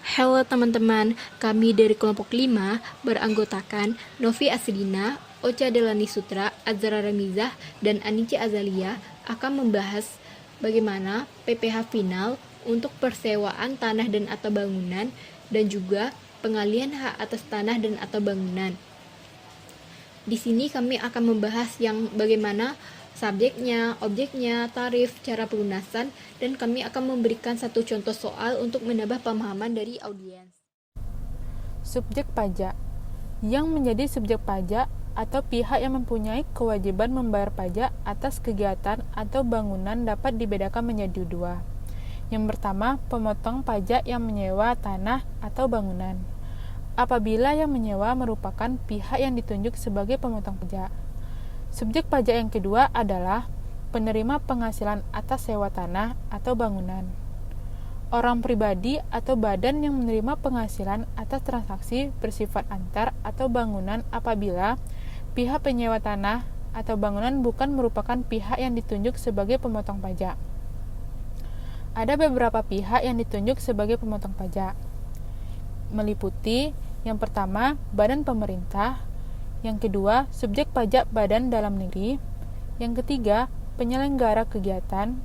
Halo teman-teman, kami dari kelompok 5 beranggotakan Novi Asrina, Ocha Delani Sutra, Azra Ramizah, dan Anici Azalia akan membahas bagaimana PPh final untuk persewaan tanah dan atau bangunan dan juga pengalihan hak atas tanah dan atau bangunan. Di sini kami akan membahas yang bagaimana subjeknya, objeknya, tarif, cara pelunasan, dan kami akan memberikan satu contoh soal untuk menambah pemahaman dari audiens. Subjek pajak. Yang menjadi subjek pajak atau pihak yang mempunyai kewajiban membayar pajak atas kegiatan atau bangunan dapat dibedakan menjadi dua. Yang pertama, pemotong pajak yang menyewa tanah atau bangunan. Apabila yang menyewa merupakan pihak yang ditunjuk sebagai pemotong pajak. Subjek pajak yang kedua adalah penerima penghasilan atas sewa tanah atau bangunan. Orang pribadi atau badan yang menerima penghasilan atas transaksi bersifat antar atau bangunan apabila pihak penyewa tanah atau bangunan bukan merupakan pihak yang ditunjuk sebagai pemotong pajak. Ada beberapa pihak yang ditunjuk sebagai pemotong pajak, meliputi yang pertama, badan pemerintah, yang kedua, subjek pajak badan dalam negeri, yang ketiga, penyelenggara kegiatan,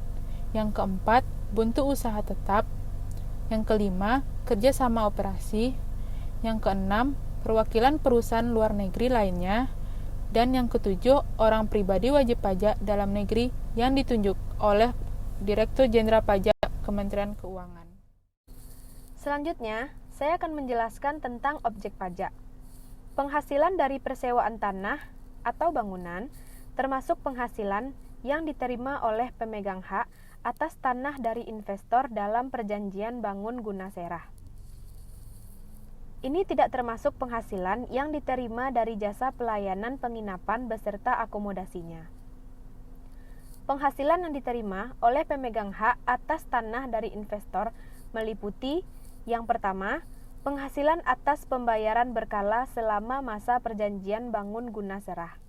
yang keempat, bentuk usaha tetap, yang kelima, kerjasama operasi, yang keenam, perwakilan perusahaan luar negeri lainnya, dan yang ketujuh, orang pribadi wajib pajak dalam negeri yang ditunjuk oleh Direktur Jenderal Pajak Kementerian Keuangan. Selanjutnya, saya akan menjelaskan tentang objek pajak. Penghasilan dari persewaan tanah atau bangunan termasuk penghasilan yang diterima oleh pemegang hak atas tanah dari investor dalam perjanjian bangun guna serah. Ini tidak termasuk penghasilan yang diterima dari jasa pelayanan penginapan beserta akomodasinya. Penghasilan yang diterima oleh pemegang hak atas tanah dari investor meliputi yang pertama, penghasilan atas pembayaran berkala selama masa perjanjian bangun guna serah.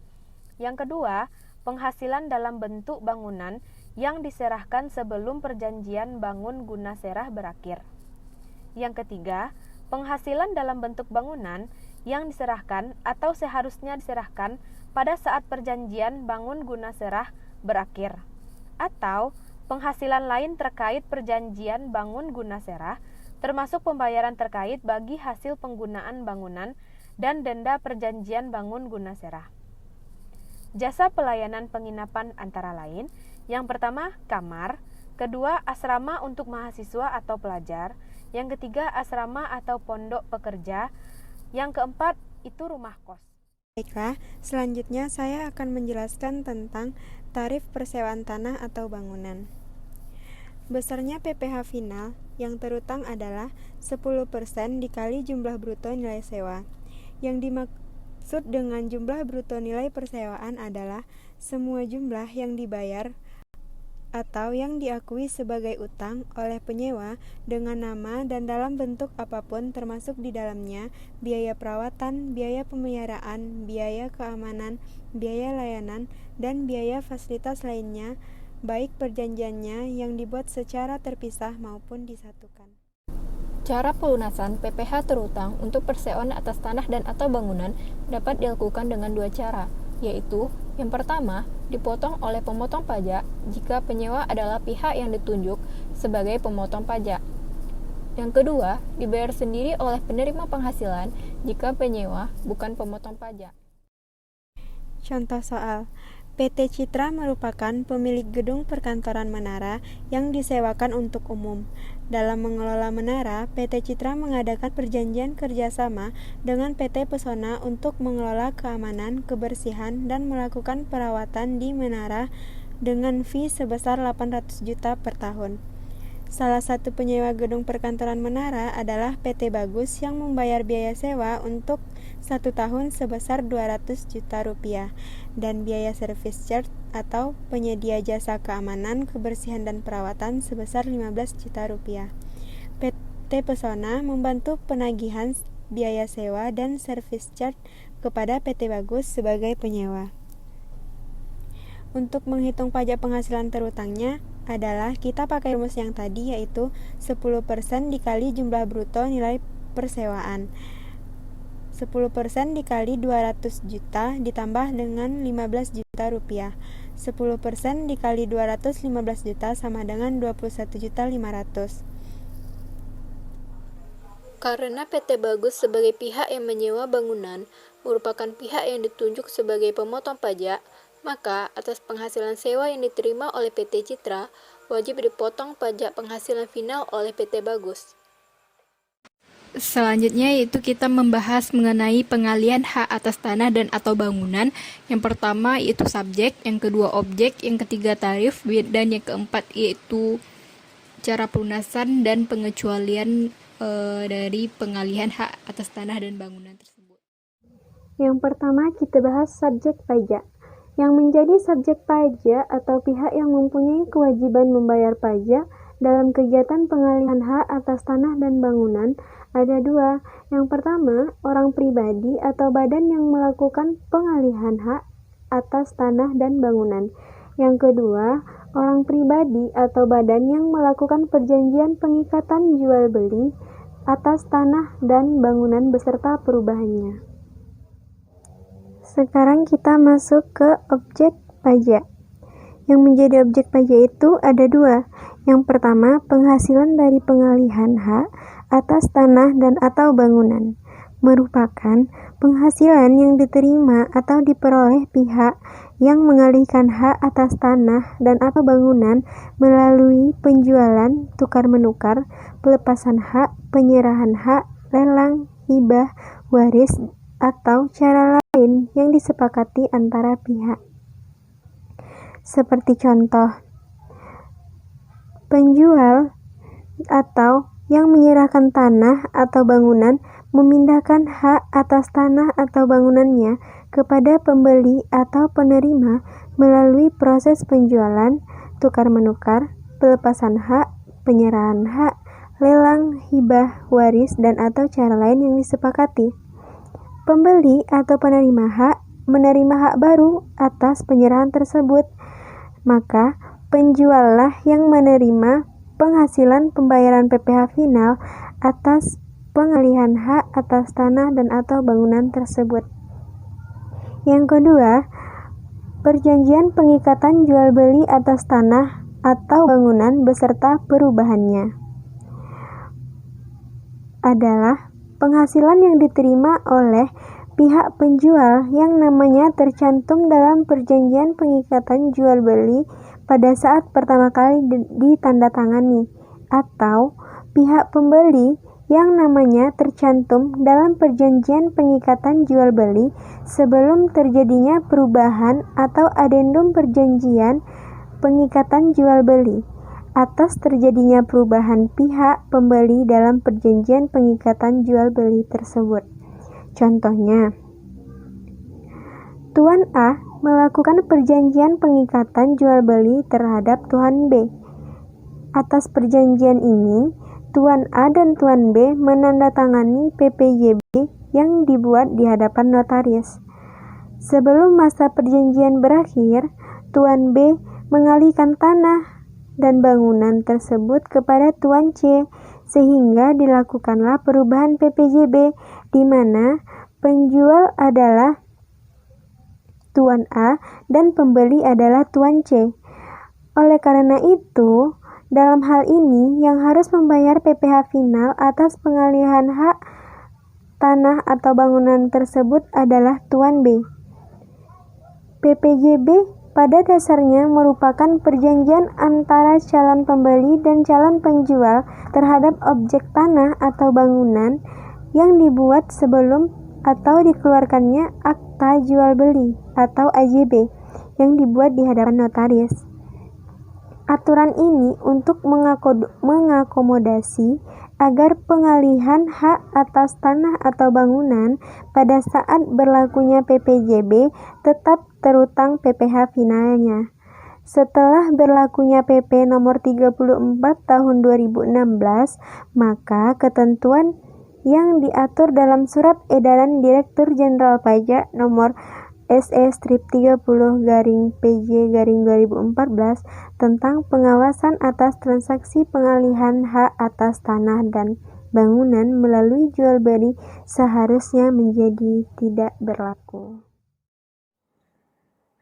Yang kedua, penghasilan dalam bentuk bangunan yang diserahkan sebelum perjanjian bangun guna serah berakhir. Yang ketiga, penghasilan dalam bentuk bangunan yang diserahkan atau seharusnya diserahkan pada saat perjanjian bangun guna serah berakhir. Atau penghasilan lain terkait perjanjian bangun guna serah termasuk pembayaran terkait bagi hasil penggunaan bangunan dan denda perjanjian bangun guna serah. Jasa pelayanan penginapan antara lain, yang pertama kamar, kedua asrama untuk mahasiswa atau pelajar, yang ketiga asrama atau pondok pekerja, yang keempat itu rumah kos. Baiklah, selanjutnya saya akan menjelaskan tentang tarif persewaan tanah atau bangunan. Besarnya PPh final yang terutang adalah 10% dikali jumlah bruto nilai sewa. Yang dimaksud dengan jumlah bruto nilai persewaan adalah semua jumlah yang dibayar atau yang diakui sebagai utang oleh penyewa dengan nama dan dalam bentuk apapun termasuk di dalamnya biaya perawatan, biaya pemeliharaan, biaya keamanan, biaya layanan, dan biaya fasilitas lainnya baik perjanjiannya yang dibuat secara terpisah maupun disatukan. Cara pelunasan PPh terutang untuk persewaan atas tanah dan atau bangunan dapat dilakukan dengan dua cara, yaitu yang pertama, dipotong oleh pemotong pajak jika penyewa adalah pihak yang ditunjuk sebagai pemotong pajak. Yang kedua, dibayar sendiri oleh penerima penghasilan jika penyewa bukan pemotong pajak. Contoh soal, PT Citra merupakan pemilik gedung perkantoran menara yang disewakan untuk umum. Dalam mengelola menara, PT Citra mengadakan perjanjian kerjasama dengan PT Pesona untuk mengelola keamanan, kebersihan, dan melakukan perawatan di menara dengan fee sebesar 800 juta per tahun. Salah satu penyewa gedung perkantoran menara adalah PT Bagus yang membayar biaya sewa untuk 1 tahun sebesar 200 juta rupiah dan biaya service charge atau penyedia jasa keamanan, kebersihan dan perawatan sebesar 15 juta rupiah. PT Pesona membantu penagihan biaya sewa dan service charge kepada PT Bagus sebagai penyewa. Untuk menghitung pajak penghasilan terutangnya, adalah kita pakai rumus yang tadi, yaitu 10% dikali jumlah bruto nilai persewaan. 10% dikali 200 juta ditambah dengan 15 juta rupiah. 10% dikali 215 juta sama dengan 21.500.000. Karena PT Bagus sebagai pihak yang menyewa bangunan merupakan pihak yang ditunjuk sebagai pemotong pajak, maka atas penghasilan sewa yang diterima oleh PT Citra, wajib dipotong pajak penghasilan final oleh PT Bagus. Selanjutnya yaitu kita membahas mengenai pengalihan hak atas tanah dan atau bangunan. Yang pertama yaitu subjek, yang kedua objek, yang ketiga tarif, dan yang keempat yaitu cara pelunasan dan pengecualian dari pengalihan hak atas tanah dan bangunan tersebut. Yang pertama kita bahas subjek pajak. Yang menjadi subjek pajak atau pihak yang mempunyai kewajiban membayar pajak dalam kegiatan pengalihan hak atas tanah dan bangunan ada dua. Yang pertama, orang pribadi atau badan yang melakukan pengalihan hak atas tanah dan bangunan. Yang kedua, orang pribadi atau badan yang melakukan perjanjian pengikatan jual beli atas tanah dan bangunan beserta perubahannya. Sekarang kita masuk ke objek pajak. Yang menjadi objek pajak itu ada dua. Yang pertama, penghasilan dari pengalihan hak atas tanah dan atau bangunan, merupakan penghasilan yang diterima atau diperoleh pihak yang mengalihkan hak atas tanah dan atau bangunan melalui penjualan, tukar-menukar, pelepasan hak, penyerahan hak, lelang, hibah, waris, atau cara lain yang disepakati antara pihak. Seperti contoh, penjual atau yang menyerahkan tanah atau bangunan memindahkan hak atas tanah atau bangunannya kepada pembeli atau penerima melalui proses penjualan, tukar-menukar, pelepasan hak, penyerahan hak, lelang, hibah, waris, dan atau cara lain yang disepakati. Pembeli atau penerima hak menerima hak baru atas penyerahan tersebut, maka penjuallah yang menerima penghasilan pembayaran PPh final atas pengalihan hak atas tanah dan atau bangunan tersebut. Yang kedua, perjanjian pengikatan jual beli atas tanah atau bangunan beserta perubahannya adalah penghasilan yang diterima oleh pihak penjual yang namanya tercantum dalam perjanjian pengikatan jual beli pada saat pertama kali ditandatangani, atau pihak pembeli yang namanya tercantum dalam perjanjian pengikatan jual beli sebelum terjadinya perubahan atau adendum perjanjian pengikatan jual beli atas terjadinya perubahan pihak pembeli dalam perjanjian pengikatan jual beli tersebut. Contohnya, Tuan A melakukan perjanjian pengikatan jual beli terhadap Tuan B. Atas perjanjian ini, Tuan A dan Tuan B menandatangani PPJB yang dibuat di hadapan notaris. Sebelum masa perjanjian berakhir, Tuan B mengalihkan tanah dan bangunan tersebut kepada Tuan C, sehingga dilakukanlah perubahan PPJB di mana penjual adalah Tuan A dan pembeli adalah Tuan C. Oleh karena itu, dalam hal ini yang harus membayar PPh final atas pengalihan hak tanah atau bangunan tersebut adalah Tuan B. PPJB pada dasarnya merupakan perjanjian antara calon pembeli dan calon penjual terhadap objek tanah atau bangunan yang dibuat sebelum atau dikeluarkannya akta jual beli atau AJB yang dibuat di hadapan notaris. Aturan ini untuk mengakomodasi agar pengalihan hak atas tanah atau bangunan pada saat berlakunya PPJB tetap terutang PPh finalnya. Setelah berlakunya PP nomor 34 tahun 2016, maka ketentuan yang diatur dalam Surat Edaran Direktur Jenderal Pajak nomor SE strip 30/PJ/2014 tentang pengawasan atas transaksi pengalihan hak atas tanah dan bangunan melalui jual beli seharusnya menjadi tidak berlaku.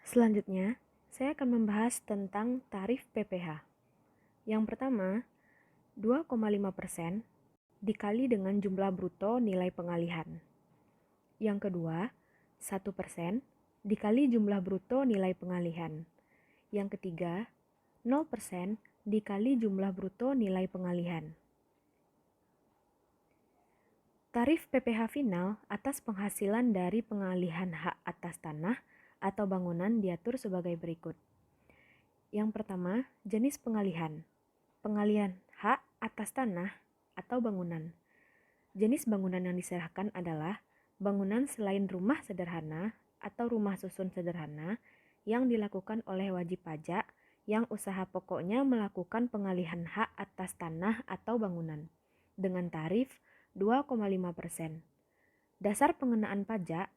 Selanjutnya, saya akan membahas tentang tarif PPh. Yang pertama, 2,5% dikali dengan jumlah bruto nilai pengalihan. Yang kedua, 1% dikali jumlah bruto nilai pengalihan. Yang ketiga, 0% dikali jumlah bruto nilai pengalihan. Tarif PPh final atas penghasilan dari pengalihan hak atas tanah atau bangunan diatur sebagai berikut. Yang pertama, jenis pengalihan. Pengalihan hak atas tanah atau bangunan. Jenis bangunan yang diserahkan adalah bangunan selain rumah sederhana atau rumah susun sederhana yang dilakukan oleh wajib pajak yang usaha pokoknya melakukan pengalihan hak atas tanah atau bangunan dengan tarif 2,5%. Dasar pengenaan pajak,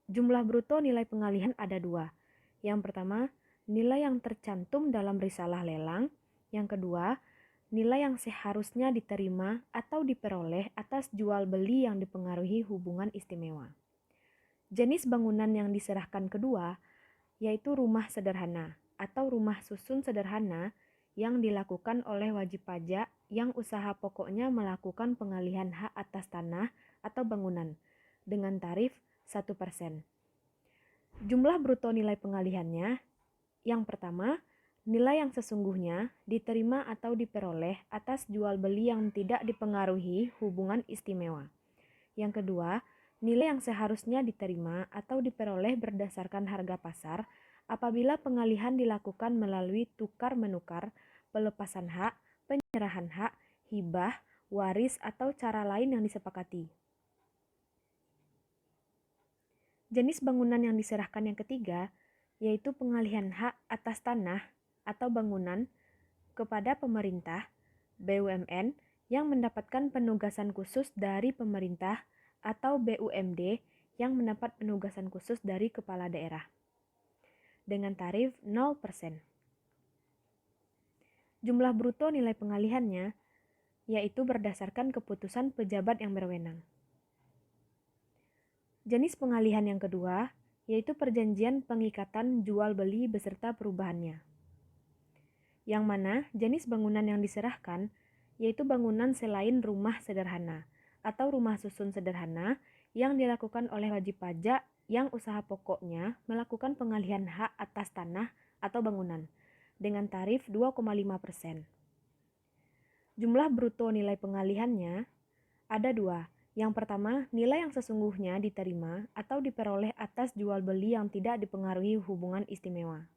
jumlah bruto nilai pengalihan ada dua. Yang pertama, nilai yang tercantum dalam risalah lelang. Yang kedua, nilai yang seharusnya diterima atau diperoleh atas jual beli yang dipengaruhi hubungan istimewa. Jenis bangunan yang diserahkan kedua yaitu rumah sederhana atau rumah susun sederhana yang dilakukan oleh wajib pajak yang usaha pokoknya melakukan pengalihan hak atas tanah atau bangunan dengan tarif 1%. Jumlah bruto nilai pengalihannya, yang pertama, nilai yang sesungguhnya diterima atau diperoleh atas jual beli yang tidak dipengaruhi hubungan istimewa. Yang kedua, nilai yang seharusnya diterima atau diperoleh berdasarkan harga pasar apabila pengalihan dilakukan melalui tukar-menukar, pelepasan hak, penyerahan hak, hibah, waris, atau cara lain yang disepakati. Jenis bangunan yang diserahkan yang ketiga yaitu pengalihan hak atas tanah atau bangunan kepada pemerintah, BUMN yang mendapatkan penugasan khusus dari pemerintah atau BUMD yang mendapat penugasan khusus dari kepala daerah dengan tarif 0%. Jumlah bruto nilai pengalihannya yaitu berdasarkan keputusan pejabat yang berwenang. Jenis pengalihan yang kedua yaitu perjanjian pengikatan jual beli beserta perubahannya. Yang mana jenis bangunan yang diserahkan yaitu bangunan selain rumah sederhana atau rumah susun sederhana yang dilakukan oleh wajib pajak yang usaha pokoknya melakukan pengalihan hak atas tanah atau bangunan dengan tarif 2,5%. Jumlah bruto nilai pengalihannya ada dua. Yang pertama, nilai yang sesungguhnya diterima atau diperoleh atas jual beli yang tidak dipengaruhi hubungan istimewa.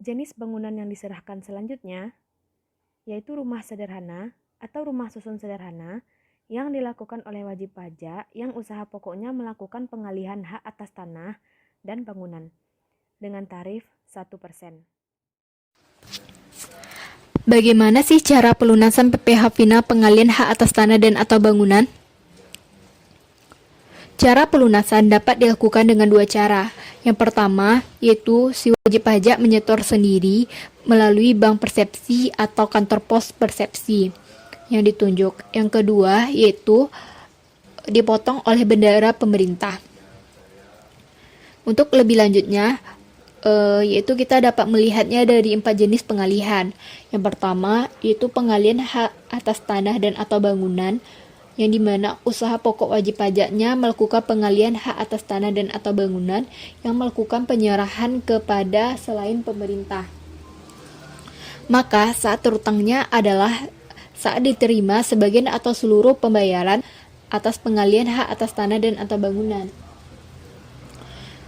Jenis bangunan yang diserahkan selanjutnya yaitu rumah sederhana atau rumah susun sederhana yang dilakukan oleh wajib pajak yang usaha pokoknya melakukan pengalihan hak atas tanah dan bangunan dengan tarif 1%. Bagaimana sih cara pelunasan PPh final pengalihan hak atas tanah dan atau bangunan? Cara pelunasan dapat dilakukan dengan dua cara. Yang pertama, yaitu si wajib pajak menyetor sendiri melalui bank persepsi atau kantor pos persepsi yang ditunjuk. Yang kedua, yaitu dipotong oleh bendahara pemerintah. Untuk lebih lanjutnya, yaitu kita dapat melihatnya dari 4 jenis pengalihan. Yang pertama, yaitu pengalihan hak atas tanah dan atau bangunan, yang dimana usaha pokok wajib pajaknya melakukan pengalihan hak atas tanah dan atau bangunan yang melakukan penyerahan kepada selain pemerintah. Maka saat terutangnya adalah saat diterima sebagian atau seluruh pembayaran atas pengalihan hak atas tanah dan atau bangunan.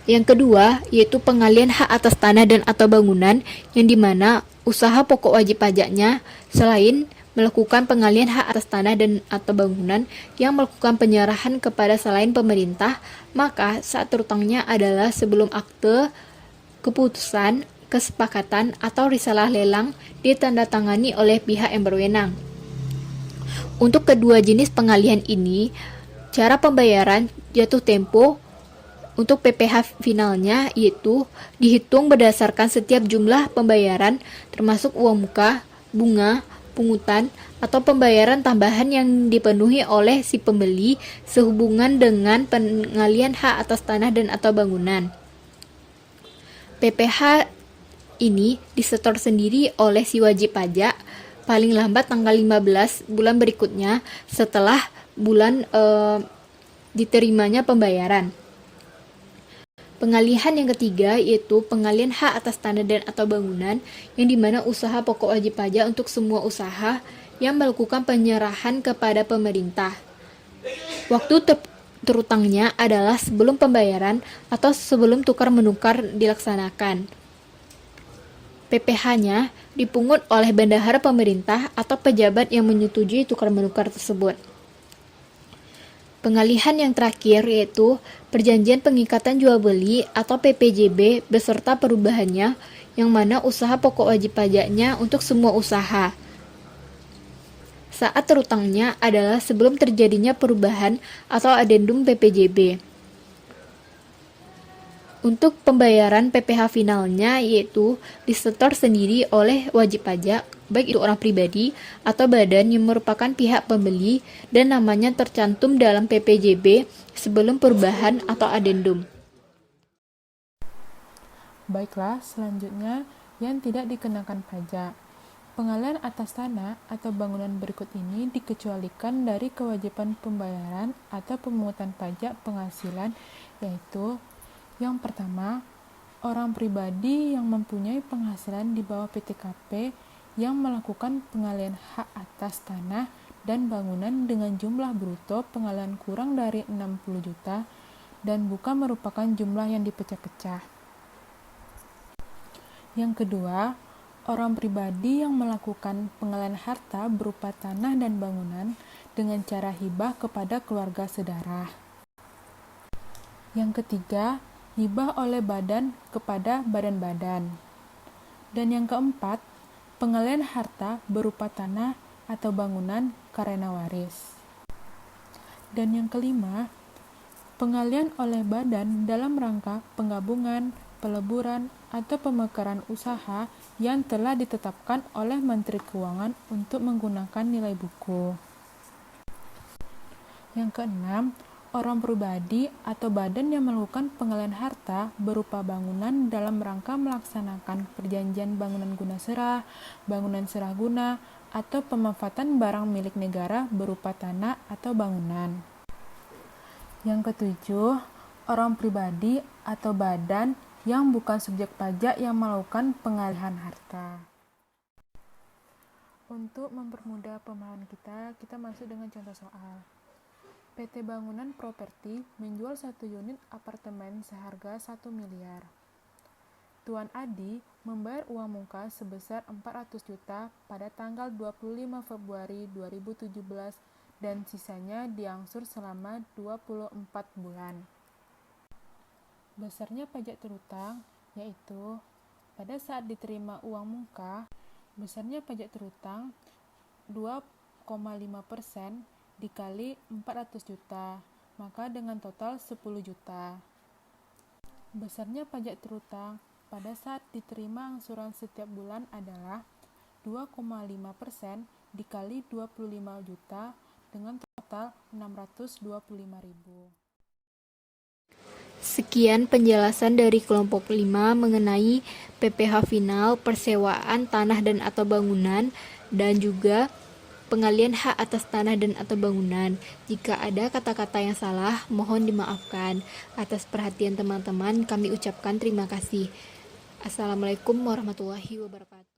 Yang kedua, yaitu pengalihan hak atas tanah dan atau bangunan yang dimana usaha pokok wajib pajaknya selain melakukan pengalihan hak atas tanah dan atau bangunan yang melakukan penyerahan kepada selain pemerintah, maka saat terutangnya adalah sebelum akte keputusan, kesepakatan atau risalah lelang ditandatangani oleh pihak yang berwenang. Untuk kedua jenis pengalihan ini, cara pembayaran jatuh tempo untuk PPh finalnya yaitu dihitung berdasarkan setiap jumlah pembayaran termasuk uang muka, bunga, pungutan, atau pembayaran tambahan yang dipenuhi oleh si pembeli sehubungan dengan pengalihan hak atas tanah dan atau bangunan. PPh ini disetor sendiri oleh si wajib pajak paling lambat tanggal 15 bulan berikutnya setelah bulan diterimanya pembayaran. Pengalihan yang ketiga yaitu pengalihan hak atas tanah dan atau bangunan yang dimana usaha pokok wajib pajak untuk semua usaha yang melakukan penyerahan kepada pemerintah. Waktu terutangnya adalah sebelum pembayaran atau sebelum tukar-menukar dilaksanakan. PPh-nya dipungut oleh bendahara pemerintah atau pejabat yang menyetujui tukar-menukar tersebut. Pengalihan yang terakhir yaitu Perjanjian Pengikatan Jual Beli atau PPJB beserta perubahannya yang mana usaha pokok wajib pajaknya untuk semua usaha. Saat terutangnya adalah sebelum terjadinya perubahan atau adendum PPJB. Untuk pembayaran PPh finalnya yaitu disetor sendiri oleh wajib pajak, baik itu orang pribadi atau badan yang merupakan pihak pembeli dan namanya tercantum dalam PPJB sebelum perubahan atau adendum. Baiklah, selanjutnya yang tidak dikenakan pajak. Pengalihan atas tanah atau bangunan berikut ini dikecualikan dari kewajiban pembayaran atau pemungutan pajak penghasilan, yaitu yang pertama, orang pribadi yang mempunyai penghasilan di bawah PTKP yang melakukan pengalihan hak atas tanah dan bangunan dengan jumlah bruto pengalihan kurang dari 60 juta dan bukan merupakan jumlah yang dipecah-pecah. Yang kedua, orang pribadi yang melakukan pengalihan harta berupa tanah dan bangunan dengan cara hibah kepada keluarga saudara. Yang ketiga, hibah oleh badan kepada badan-badan. Dan yang keempat, pengalihan harta berupa tanah atau bangunan karena waris. Dan yang kelima, pengalihan oleh badan dalam rangka penggabungan, peleburan, atau pemekaran usaha yang telah ditetapkan oleh Menteri Keuangan untuk menggunakan nilai buku. Yang keenam, orang pribadi atau badan yang melakukan pengalihan harta berupa bangunan dalam rangka melaksanakan perjanjian bangunan guna serah, bangunan serah guna, atau pemanfaatan barang milik negara berupa tanah atau bangunan. Yang ketujuh, orang pribadi atau badan yang bukan subjek pajak yang melakukan pengalihan harta. Untuk mempermudah pemahaman kita masuk dengan contoh soal. PT Bangunan Properti menjual 1 unit apartemen seharga 1 miliar. Tuan Adi membayar uang muka sebesar 400 juta pada tanggal 25 Februari 2017 dan sisanya diangsur selama 24 bulan. Besarnya pajak terutang yaitu pada saat diterima uang muka, besarnya pajak terutang 2,5% dikali 400 juta, maka dengan total 10 juta. Besarnya pajak terutang pada saat diterima angsuran setiap bulan adalah 2,5% dikali 25 juta dengan total 625.000. Sekian penjelasan dari kelompok 5 mengenai PPh final, persewaan tanah dan atau bangunan, dan juga pengalihan hak atas tanah dan atau bangunan. Jika ada kata-kata yang salah, mohon dimaafkan. Atas perhatian teman-teman, kami ucapkan terima kasih. Assalamualaikum warahmatullahi wabarakatuh.